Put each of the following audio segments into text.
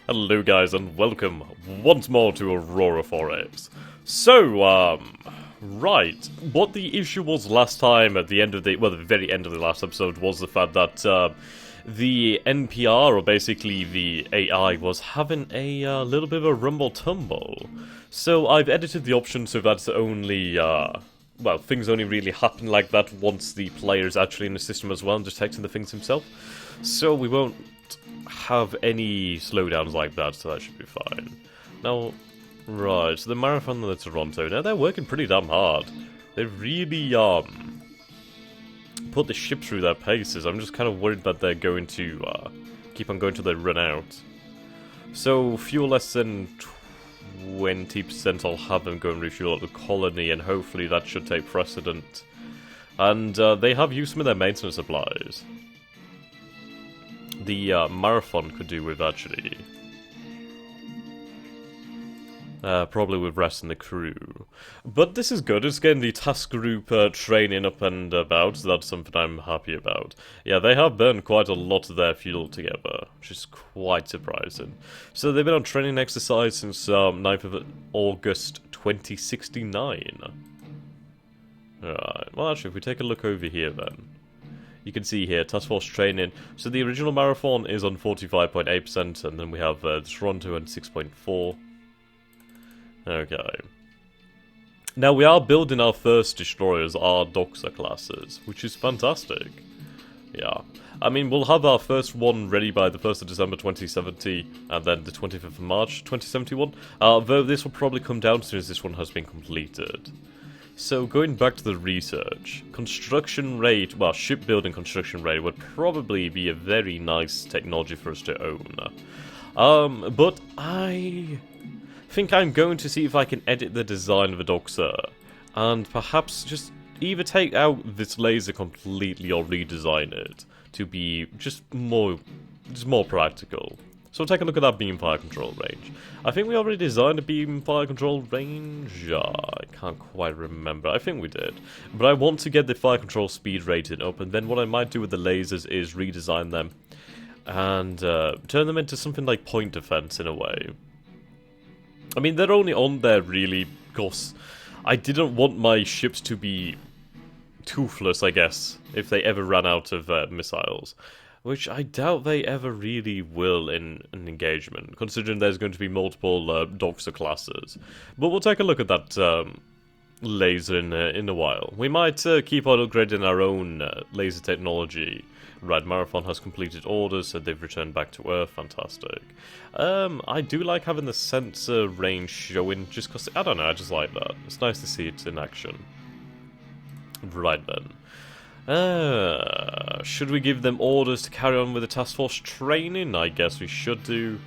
Hello guys and welcome once more to Aurora Forex. So, right, what the issue was last time at the end of the, well, the very end of the last episode was the fact that, the NPR, or basically the AI, was having a little bit of a rumble-tumble. So I've edited the option so that's only, well, things only really happen like that once the player is actually in the system as well and detecting the things himself. So we won't have any slowdowns like that, so that should be fine. Now, right, so the Marathon and the Toronto, now they're working pretty damn hard. They really, put the ship through their paces. I'm just kind of worried that they're going to, keep on going till they run out. So, fuel less than 20%, I'll have them go and refuel at the colony, and hopefully that should take precedent. And, they have used some of their maintenance supplies. The Marathon could do with, actually. Probably with resting the crew. But this is good, it's getting the task group training up and about, so that's something I'm happy about. Yeah, they have burned quite a lot of their fuel together, which is quite surprising. So they've been on training exercise since 9th of August 2069. Alright, well actually, if we take a look over here then. You can see here, Task Force Training. So the original Marathon is on 45.8%, and then we have Toronto on 6.4%. Okay. Now we are building our first destroyers, our Doxer classes, which is fantastic. Yeah. I mean, we'll have our first one ready by the 1st of December 2070, and then the 25th of March 2071. Though this will probably come down as soon as this one has been completed. So, going back to the research, construction rate, well, shipbuilding construction rate would probably be a very nice technology for us to own. But I think I'm going to see if I can edit the design of a Doxer, and perhaps just either take out this laser completely or redesign it to be just more practical. So we'll take a look at that beam fire control range. I think we already designed a beam fire control range. I can't quite remember. I think we did. But I want to get the fire control speed rating up, and then what I might do with the lasers is redesign them and turn them into something like point defense in a way. I mean, they're only on there really because I didn't want my ships to be toothless, I guess, if they ever ran out of missiles. Which I doubt they ever really will in an engagement, considering there's going to be multiple Doxer classes. But we'll take a look at that laser in a while. We might keep on upgrading our own laser technology. Right, Marathon has completed orders, so they've returned back to Earth. Fantastic. I do like having the sensor range showing, just because, I don't know, I just like that. It's nice to see it in action. Right then. Should we give them orders to carry on with the task force training? I guess we should do.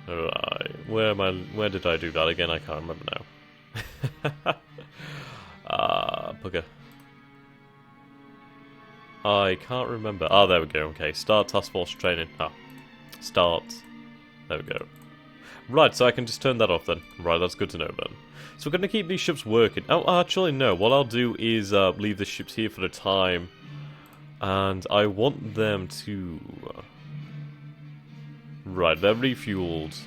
Alright, where did I do that again? I can't remember now. Bugger. I can't remember. Ah, there we go, okay. Start task force training. Start. There we go. Right, so I can just turn that off then. Right, that's good to know then. So we're going to keep these ships working. Oh, actually, no. What I'll do is leave the ships here for a time. And I want them to... Right, they're refueled.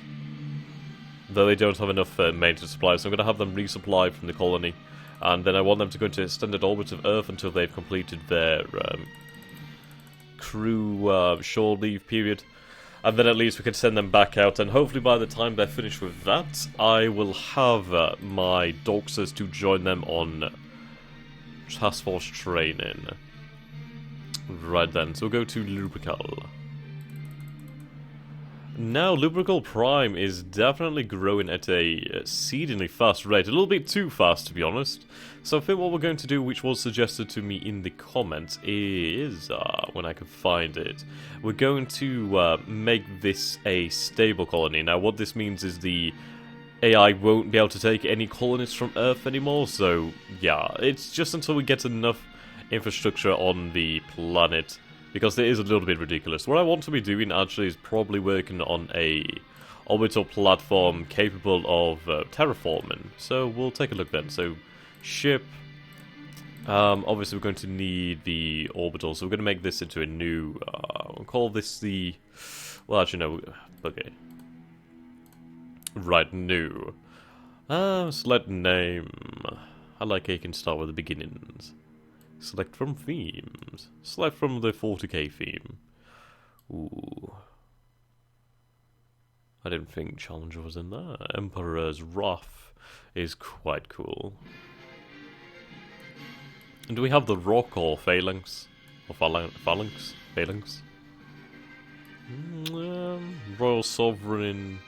Though they don't have enough maintenance supplies, so I'm going to have them resupply from the colony. And then I want them to go into extended orbit of Earth until they've completed their crew shore leave period. And then at least we can send them back out, and hopefully by the time they're finished with that, I will have my Doxers to join them on Task Force training. Right then, so we'll go to Lubrical. Now, Lubrical Prime is definitely growing at a exceedingly fast rate. A little bit too fast, to be honest. So I think what we're going to do, which was suggested to me in the comments, is, when I can find it, we're going to make this a stable colony. Now, what this means is the AI won't be able to take any colonists from Earth anymore, so, yeah, it's just until we get enough infrastructure on the planet, because it is a little bit ridiculous. What I want to be doing, actually, is probably working on a orbital platform capable of terraforming. So we'll take a look then. So, ship. Obviously, we're going to need the orbital, so we're going to make this into a new... we'll call this the... Well, actually, no. Okay. Right, new. Select name. I like how you can start with the beginnings. Select from themes. Select from the 40k theme. Ooh. I didn't think Challenger was in there. Emperor's Wrath is quite cool. And do we have the Rock or Phalanx? Or Phalanx? Phalanx? Royal Sovereign.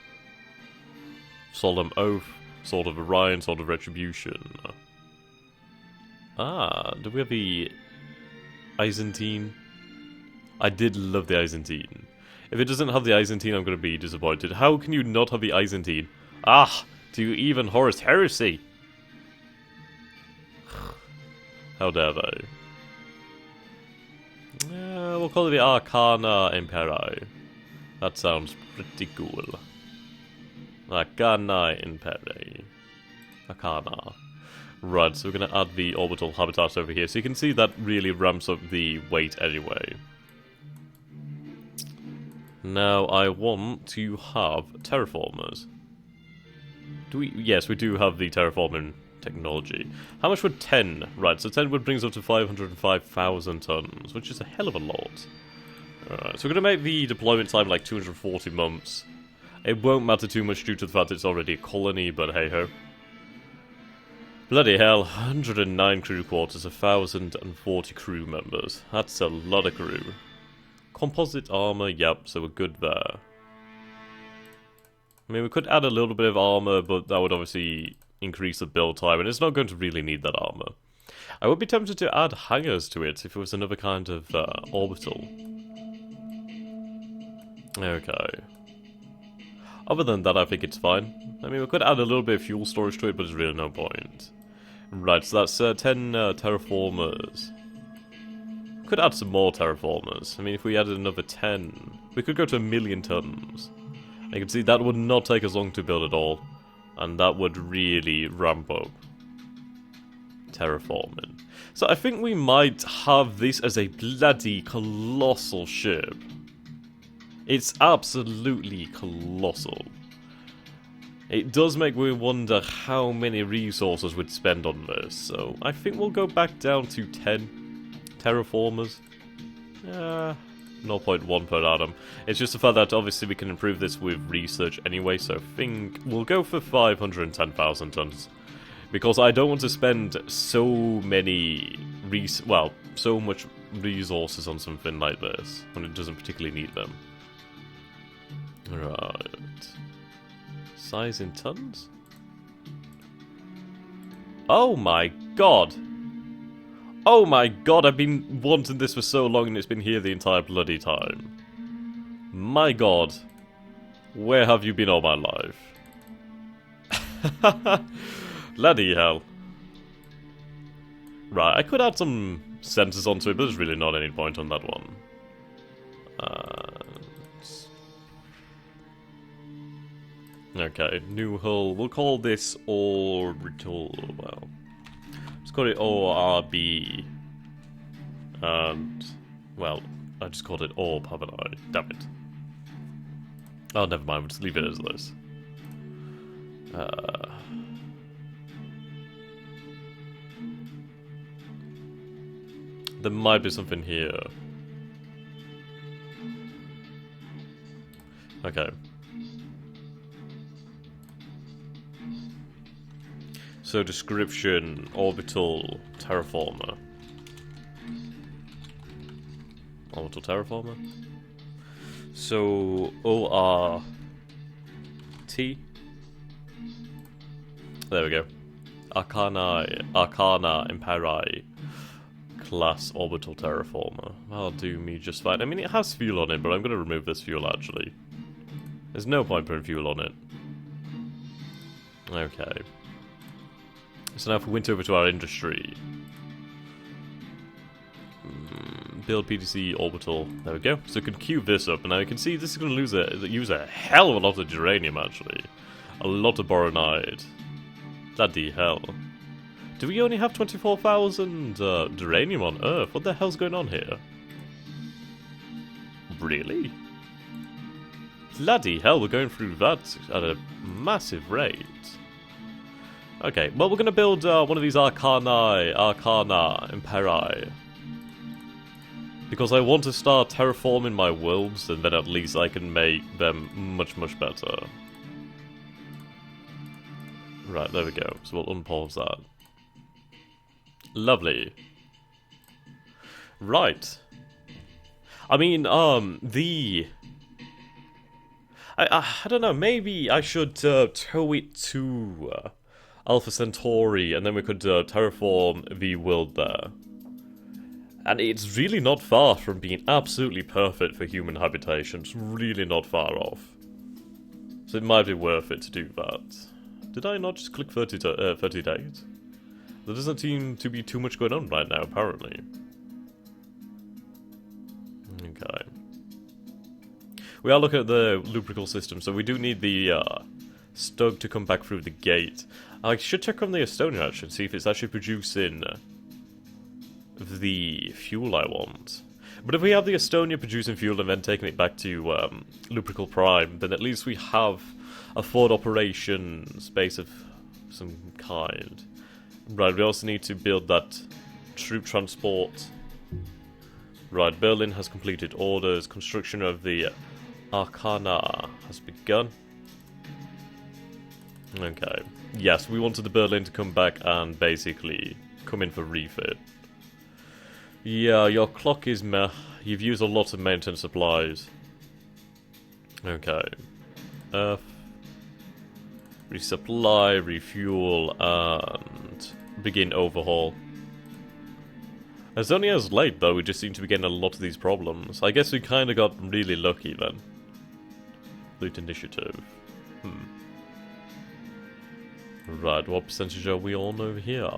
Solemn Oath. Sword of Orion. Sword of Retribution. Do we have the Byzantine? I did love the Byzantine. If it doesn't have the Byzantine, I'm going to be disappointed. How can you not have the Byzantine? Do you even Horus Heresy? How dare they? We'll call it the Arcana Imperi. That sounds pretty cool. Arcana Imperi. Arcana. Right, so we're going to add the orbital habitat over here. So you can see that really ramps up the weight anyway. Now, I want to have terraformers. Do we? Yes, we do have the terraforming technology. How much would 10? Right, so 10 would bring us up to 505,000 tons, which is a hell of a lot. Alright, so we're going to make the deployment time like 240 months. It won't matter too much due to the fact it's already a colony, but hey-ho. Bloody hell, 109 crew quarters, 1,040 crew members. That's a lot of crew. Composite armor, yep, so we're good there. I mean, we could add a little bit of armor, but that would obviously increase the build time, and it's not going to really need that armor. I would be tempted to add hangars to it if it was another kind of orbital. Okay. Other than that, I think it's fine. I mean, we could add a little bit of fuel storage to it, but there's really no point. Right, so that's 10 terraformers. Could add some more terraformers. I mean, if we added another 10, we could go to 1,000,000 tons. You can see that would not take us long to build at all, and that would really ramp up terraforming. So I think we might have this as a bloody colossal ship. It's absolutely colossal. It does make me wonder how many resources we'd spend on this, so I think we'll go back down to 10 terraformers. 0.1 per atom. It's just the fact that obviously we can improve this with research anyway, so I think we'll go for 510,000 tons. Because I don't want to spend so many so much resources on something like this when it doesn't particularly need them. Right. Size in tons? Oh my god! Oh my god, I've been wanting this for so long and it's been here the entire bloody time. My god. Where have you been all my life? Bloody hell. Right, I could add some sensors onto it, but there's really not any point on that one. Okay, new hull. We'll call this orbital. Well, let's call it ORB. And, well, I just called it orb, haven't I? Damn it. Oh, never mind. We'll just leave it as this. There might be something here. Okay. So description, orbital, terraformer. Orbital terraformer. So ORT. There we go. Arcana Imperi class orbital terraformer. That'll do me just fine. I mean, it has fuel on it, but I'm going to remove this fuel actually. There's no point putting fuel on it. Okay. So now if we went over to our industry. Build PTC orbital. There we go. So we can cube this up, and now you can see this is going to use a hell of a lot of geranium actually. A lot of boronite. Bloody hell. Do we only have 24,000 geranium on Earth? What the hell's going on here? Really? Bloody hell, we're going through that at a massive rate. Okay, well, we're going to build one of these Arcana Imperi. Because I want to start terraforming my worlds, and then at least I can make them much, much better. Right, there we go. So we'll unpause that. Lovely. Right. I mean, I don't know, maybe I should tow it to Alpha Centauri, and then we could terraform the world there. And it's really not far from being absolutely perfect for human habitation. It's really not far off. So it might be worth it to do that. Did I not just click 30 days? There doesn't seem to be too much going on right now, apparently. Okay. We are looking at the lubrical system, so we do need the stug to come back through the gate. I should check on the Estonia actually, and see if it's actually producing the fuel I want. But if we have the Estonia producing fuel and then taking it back to Lubrical Prime, then at least we have a forward operation space of some kind. Right, we also need to build that troop transport. Right, Berlin has completed orders. Construction of the Arcana has begun. Okay. Yes, we wanted the Berlin to come back and basically come in for refit. Yeah, your clock is meh. You've used a lot of maintenance supplies. Okay. Resupply, refuel, and begin overhaul. Estonia's late though, we just seem to be getting a lot of these problems. I guess we kinda got really lucky then. Loot initiative. Right, what percentage are we on over here?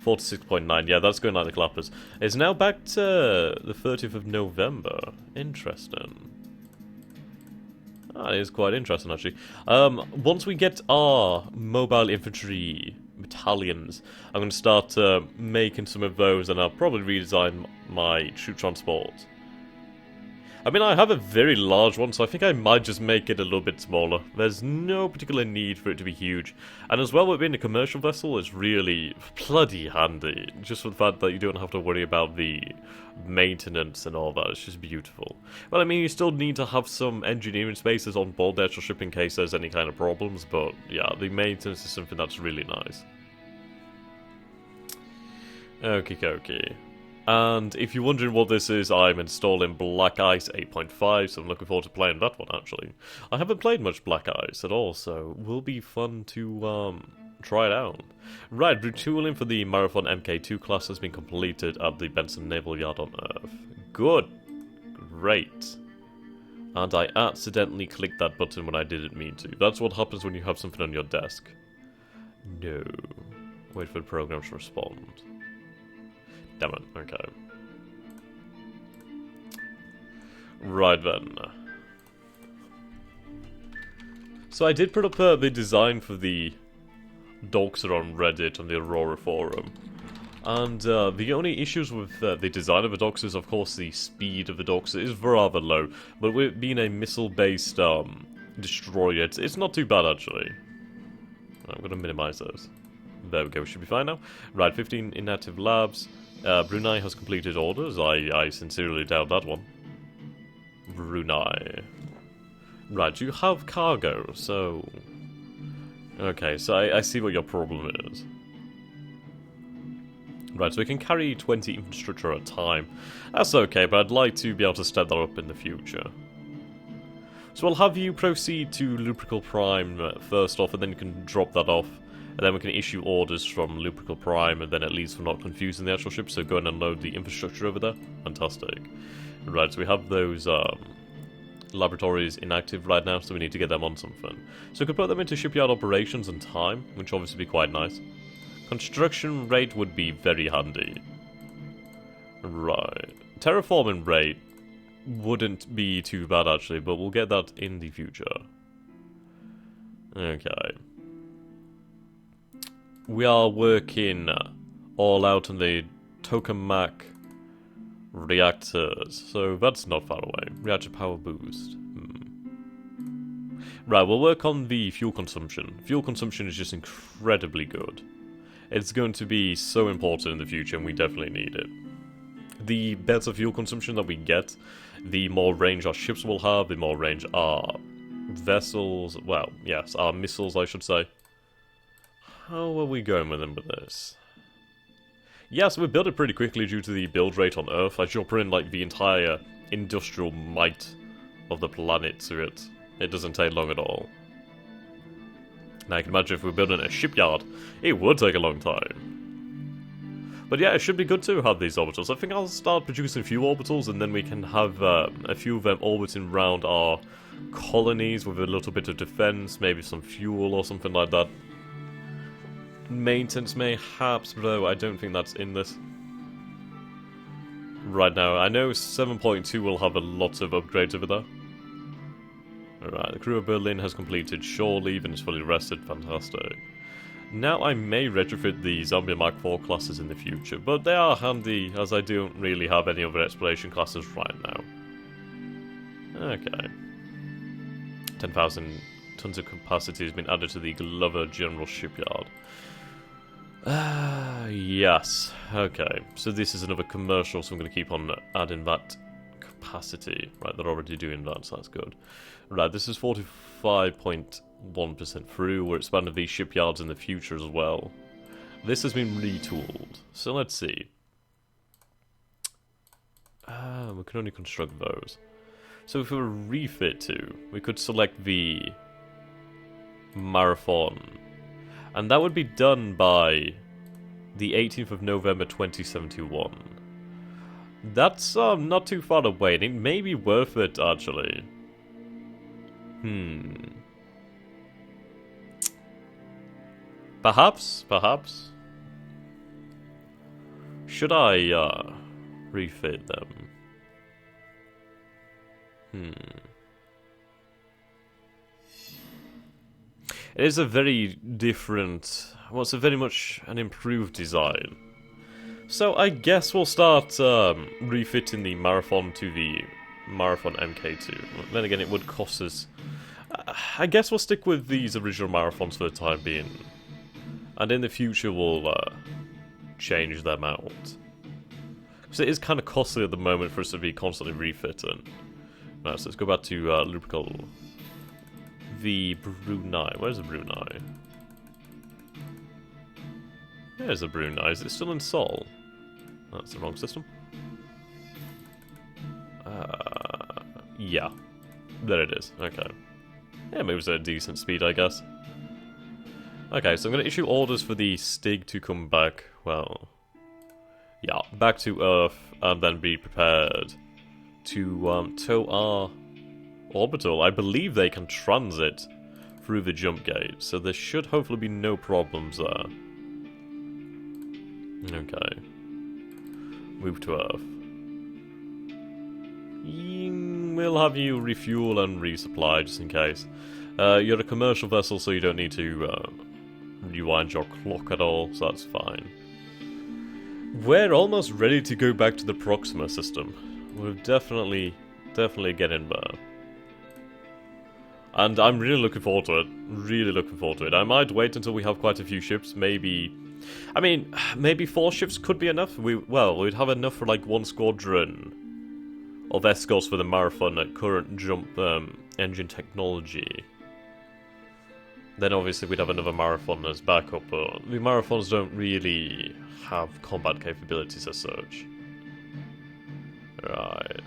46.9, yeah, that's going like the clappers. It's now back to the 30th of November. Interesting. That is quite interesting, actually. Once we get our mobile infantry battalions, I'm going to start making some of those, and I'll probably redesign my troop transport. I mean, I have a very large one, so I think I might just make it a little bit smaller. There's no particular need for it to be huge. And as well, with being a commercial vessel, it's really bloody handy. Just for the fact that you don't have to worry about the maintenance and all that. It's just beautiful. Well, I mean, you still need to have some engineering spaces on board the actual ship in case there's any kind of problems. But yeah, the maintenance is something that's really nice. Okie dokie. And if you're wondering what this is, I'm installing Black Ice 8.5, so I'm looking forward to playing that one, actually. I haven't played much Black Ice at all, so it will be fun to try it out. Right, retooling for the Marathon Mk2 class has been completed at the Benson Naval Yard on Earth. Good. Great. And I accidentally clicked that button when I didn't mean to. That's what happens when you have something on your desk. No. Wait for the program to respond. Damn it, okay. Right then. So I did put up the design for the Doxer on Reddit on the Aurora forum. And the only issues with the design of the Doxer is, of course, the speed of the Doxer is rather low. But with being a missile-based destroyer, it's not too bad, actually. I'm going to minimize those. There we go, we should be fine now. Right, 15 inactive labs. Brunei has completed orders. I sincerely doubt that one. Brunei. Right, you have cargo, so... Okay, so I see what your problem is. Right, so we can carry 20 infrastructure at a time. That's okay, but I'd like to be able to step that up in the future. So I'll have you proceed to Lubrical Prime first off, and then you can drop that off. And then we can issue orders from Lubrical Prime, and then at least we're not confusing the actual ship, so go and unload the infrastructure over there. Fantastic. Right, so we have those laboratories inactive right now, so we need to get them on something. So we could put them into shipyard operations and time, which obviously be quite nice. Construction rate would be very handy. Right. Terraforming rate wouldn't be too bad, actually, but we'll get that in the future. Okay. We are working all out on the tokamak reactors, so that's not far away. Reactor power boost. Right, we'll work on the fuel consumption. Fuel consumption is just incredibly good. It's going to be so important in the future, and we definitely need it. The better fuel consumption that we get, the more range our ships will have, the more range our vessels, well, yes, our missiles, I should say. How are we going with them with this? Yes, we built it pretty quickly due to the build rate on Earth. I should put in, like, the entire industrial might of the planet to it. It doesn't take long at all. Now, I can imagine if we're building a shipyard, it would take a long time. But yeah, it should be good to have these orbitals. I think I'll start producing a few orbitals, and then we can have a few of them orbiting around our colonies with a little bit of defense, maybe some fuel or something like that. Maintenance mayhaps, though I don't think that's in this right now. I know 7.2 will have a lot of upgrades over there. Alright, the crew of Berlin has completed shore leave and is fully rested. Fantastic. Now I may retrofit the Zombie Mark IV classes in the future, but they are handy as I don't really have any other exploration classes right now. Okay. 10,000 tons of capacity has been added to the Glover General Shipyard. Yes. Okay, so this is another commercial, so I'm going to keep on adding that capacity. Right, they're already doing that, so that's good. Right, this is 45.1% through. We're expanding these shipyards in the future as well. This has been retooled. So let's see. We can only construct those. So if we were refit to, we could select the Marathon. And that would be done by the 18th of November 2071. That's not too far away, and it may be worth it, actually. Perhaps? Should I, refit them? It is a very different... well, it's a very much an improved design. So I guess we'll start refitting the Marathon to the Marathon MK2. Then again, it would cost us... I guess we'll stick with these original Marathons for the time being. And in the future, we'll change them out. Because it is kind of costly at the moment for us to be constantly refitting. Right, so let's go back to Lubrical. The Brunei. Where's the Brunei? There's the Brunei. Is it still in Seoul? That's the wrong system. Yeah. There it is. Okay. Yeah, maybe it was at a decent speed, I guess. Okay, so I'm going to issue orders for the Stig to come back, well... yeah, back to Earth, and then be prepared to tow our orbital. I believe they can transit through the jump gate, so there should hopefully be no problems there. Okay. Move to Earth. We'll have you refuel and resupply just in case. You're a commercial vessel, so you don't need to rewind your clock at all, so that's fine. We're almost ready to go back to the Proxima system. We're definitely getting there. And I'm really looking forward to it. Really looking forward to it. I might wait until we have quite a few ships. Maybe... I mean, maybe 4 ships could be enough. We'd have enough for like 1 squadron of escorts for the Marathon at current jump engine technology. Then obviously we'd have another Marathon as backup, but the Marathons don't really have combat capabilities as such. Right.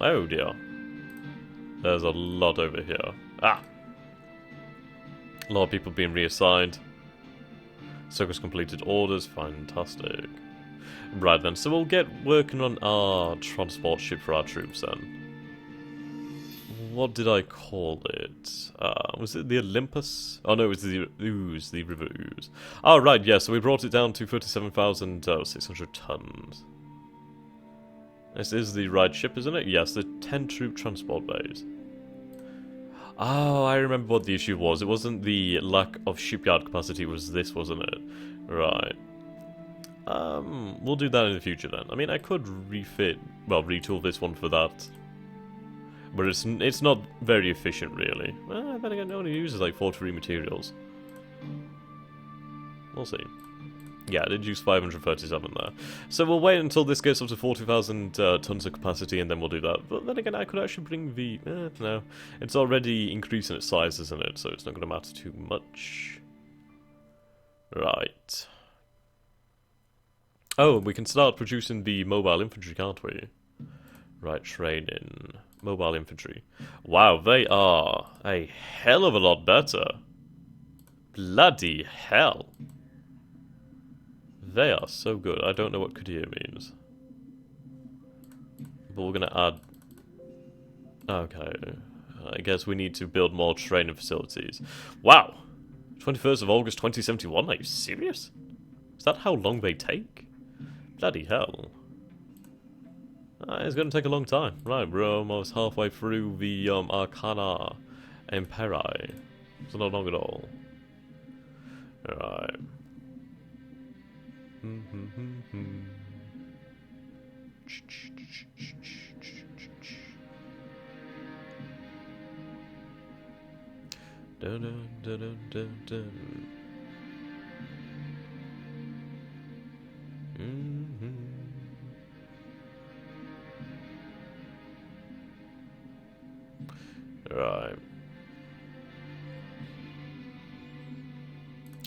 Oh dear. There's a lot over here. Ah! A lot of people being reassigned. Circus completed orders, fantastic. Right then, so we'll get working on our transport ship for our troops then. What did I call it? Was it the Olympus? Oh no, it was the Ooze, the River Ooze. Oh right, yeah, so we brought it down to 37,600 tons. This is the right ship, isn't it? Yes, the 10 troop transport bays. Oh, I remember what the issue was. It wasn't the lack of shipyard capacity, it was this, wasn't it? Right. We'll do that in the future then. I mean, I could retool this one for that. But it's not very efficient, really. Then again, it only uses like 43 materials. We'll see. Yeah, I did use 537 there. So we'll wait until this gets up to 40,000 tons of capacity, and then we'll do that. But then again, I could actually bring the... no. It's already increasing its size, isn't it? So it's not going to matter too much. Right. Oh, we can start producing the mobile infantry, can't we? Right, training. Mobile infantry. Wow, they are a hell of a lot better. Bloody hell. They are so good. I don't know what Kadir means. But we're going to add... Okay. I guess we need to build more training facilities. Wow! 21st of August 2071? Are you serious? Is that how long they take? Bloody hell. It's going to take a long time. Right, we're almost halfway through the Arcana Imperi. It's not long at all. Alright. Dun, dun, dun, dun, dun, dun. Right.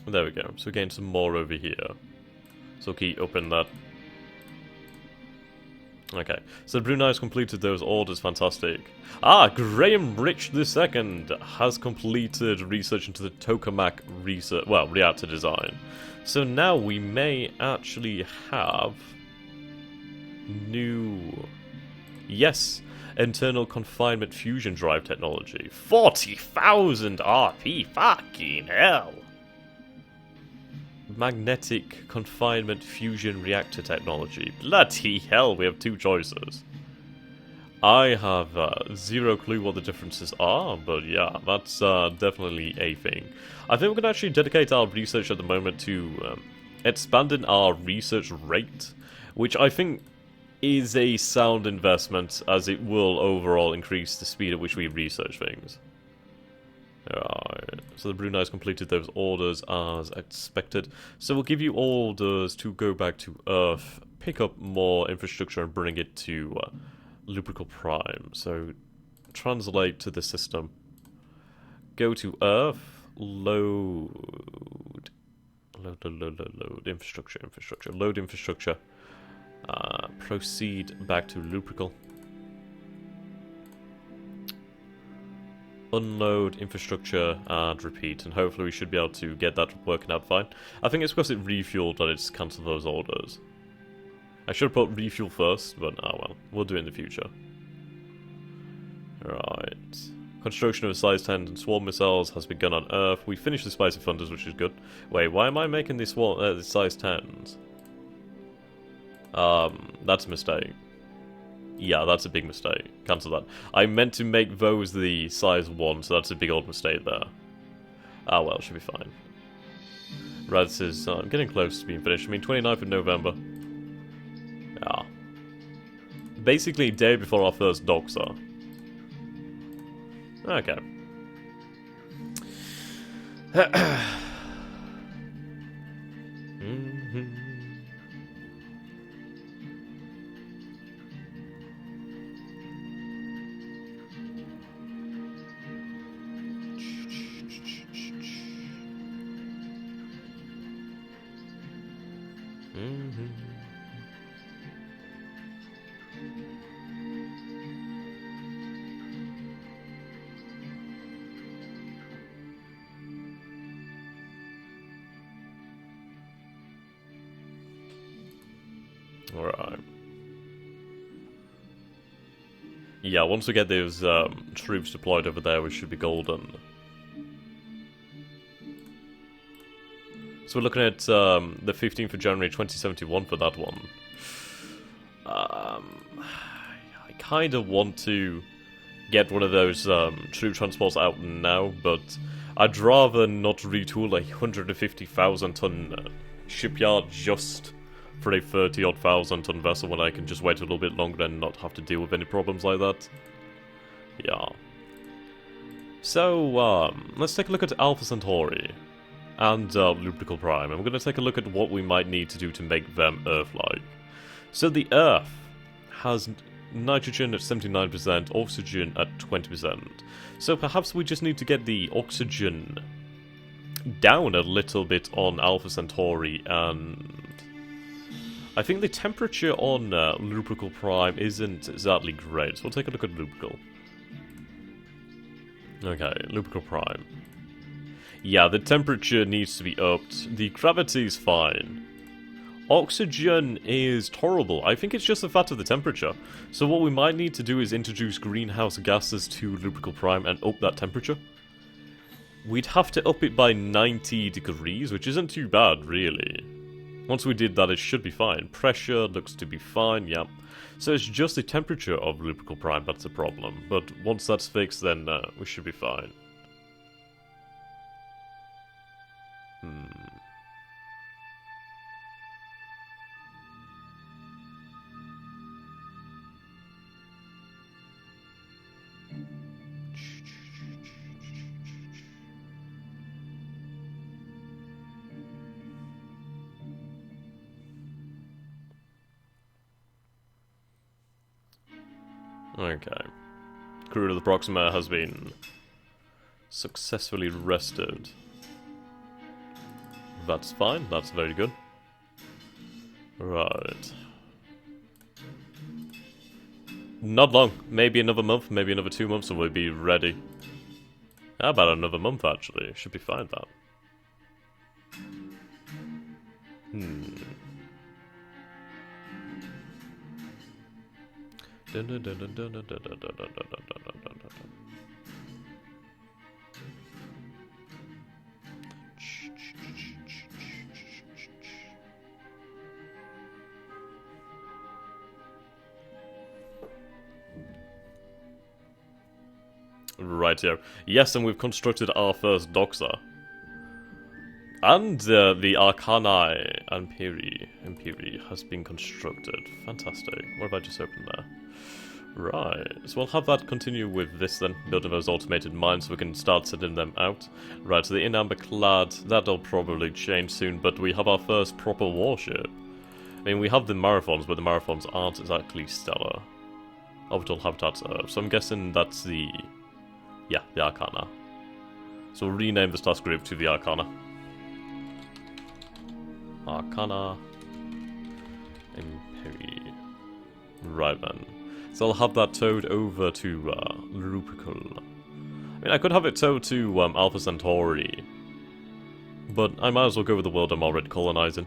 There we go. So we gain some more over here. So keep open that. Okay. So Brunei's completed those orders. Fantastic. Ah, Graham Rich II has completed research into the tokamak reactor design. So now we may actually have new... Yes! Internal confinement fusion drive technology. 40,000 RP, fucking hell! Magnetic confinement fusion reactor technology. Bloody hell, we have two choices. I have zero clue what the differences are, but yeah, that's definitely a thing. I think we're going to actually dedicate our research at the moment to expanding our research rate, which I think is a sound investment, as it will overall increase the speed at which we research things. Alright, so the Brunei's completed those orders as expected. So we'll give you orders to go back to Earth, pick up more infrastructure and bring it to Lubrical Prime. So translate to the system. Go to Earth, load infrastructure, load infrastructure. Proceed back to Lubrical. Unload infrastructure and repeat, and hopefully we should be able to get that working out fine. I think it's because it refueled that it's cancelled those orders. I should have put refuel first, but oh well, we'll do it in the future. Right. Construction of size 10 and swarm missiles has begun on Earth. We finished the Spicy Thunders, which is good. Wait, why am I making these size 10s? That's a mistake. Yeah, that's a big mistake. Cancel that. I meant to make those the size 1, so that's a big old mistake there. Ah well, should be fine. Right, this is getting close to being finished. I mean, 29th of November. Yeah. Basically, a day before our first docks are. Okay. Alright. Yeah, once we get those troops deployed over there, we should be golden. So we're looking at the 15th of January 2071 for that one. I kind of want to get one of those troop transports out now, but I'd rather not retool a 150,000 ton shipyard just for a 30-odd thousand ton vessel when I can just wait a little bit longer and not have to deal with any problems like that. Yeah. So, let's take a look at Alpha Centauri and Lupercal Prime. And we're going to take a look at what we might need to do to make them Earth-like. So the Earth has nitrogen at 79%, oxygen at 20%. So perhaps we just need to get the oxygen down a little bit on Alpha Centauri, and I think the temperature on Lupercal Prime isn't exactly great, so we'll take a look at Lupercal. Okay, Lupercal Prime. Yeah, the temperature needs to be upped. The gravity's fine. Oxygen is tolerable. I think it's just the fact of the temperature. So what we might need to do is introduce greenhouse gases to Lupercal Prime and up that temperature. We'd have to up it by 90 degrees, which isn't too bad, really. Once we did that, it should be fine. Pressure looks to be fine, yeah. So it's just the temperature of Lupercal Prime that's a problem. But once that's fixed, then we should be fine. Okay. Crew of the Proxima has been successfully rested. That's fine, that's very good. Right. Not long. Maybe another month, maybe another 2 months and we'll be ready. How about another month, actually? Should be fine, that. Right here. Yes, and we've constructed our first Doxa. And the Arcani Imperi has been constructed. Fantastic. What have I just opened there? Right, so we'll have that continue with this then, building those automated mines so we can start sending them out. Right, so the in-amber clad, that'll probably change soon, but we have our first proper warship. I mean, we have the Marathons, but the Marathons aren't exactly stellar. Orbital habitats Earth, so I'm guessing that's the... yeah, the Arcana. So we'll rename this task group to the Arcana. Arcana... Imperi... Right then. So I'll have that towed over to Lupercal. I mean, I could have it towed to Alpha Centauri, but I might as well go with the world I'm already colonizing.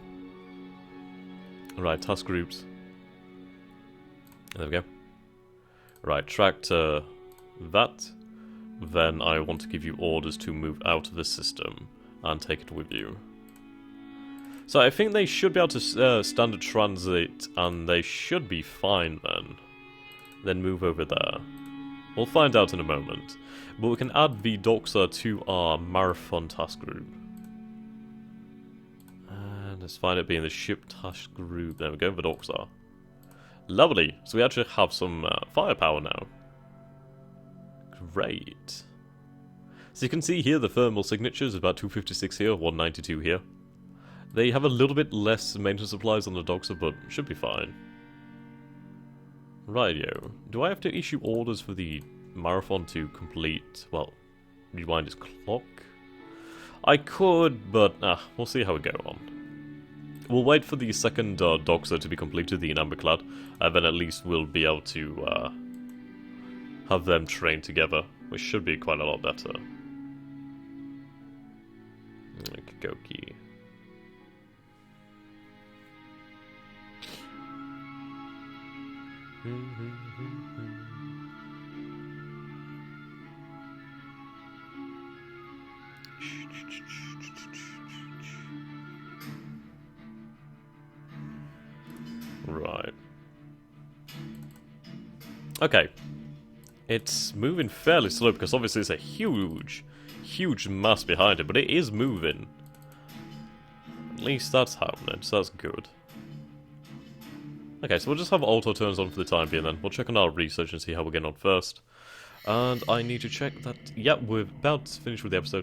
Right, task groups. There we go. Right, track to that. Then I want to give you orders to move out of the system and take it with you. So I think they should be able to standard transit, and they should be fine then. Then move over there. We'll find out in a moment. But we can add the Doxa to our Marathon task group. And let's find it being the ship task group. There we go, the Doxa. Lovely. So we actually have some firepower now. Great. So you can see here the thermal signatures, about 256 here, 192 here. They have a little bit less maintenance supplies on the Doxa, but should be fine. Rightio. Do I have to issue orders for the Marathon to complete, well, rewind his clock? I could, but we'll see how we go on. We'll wait for the second Doxa to be completed, the Amberclad, and then at least we'll be able to have them train together, which should be quite a lot better. Okey-dokey. Right. Okay. It's moving fairly slow because obviously it's a huge mass behind it, but it is moving. At least that's happening, so that's good. Okay, so we'll just have auto turns on for the time being then. We'll check on our research and see how we're getting on first. And I need to check that, yeah, we're about to finish with the episode.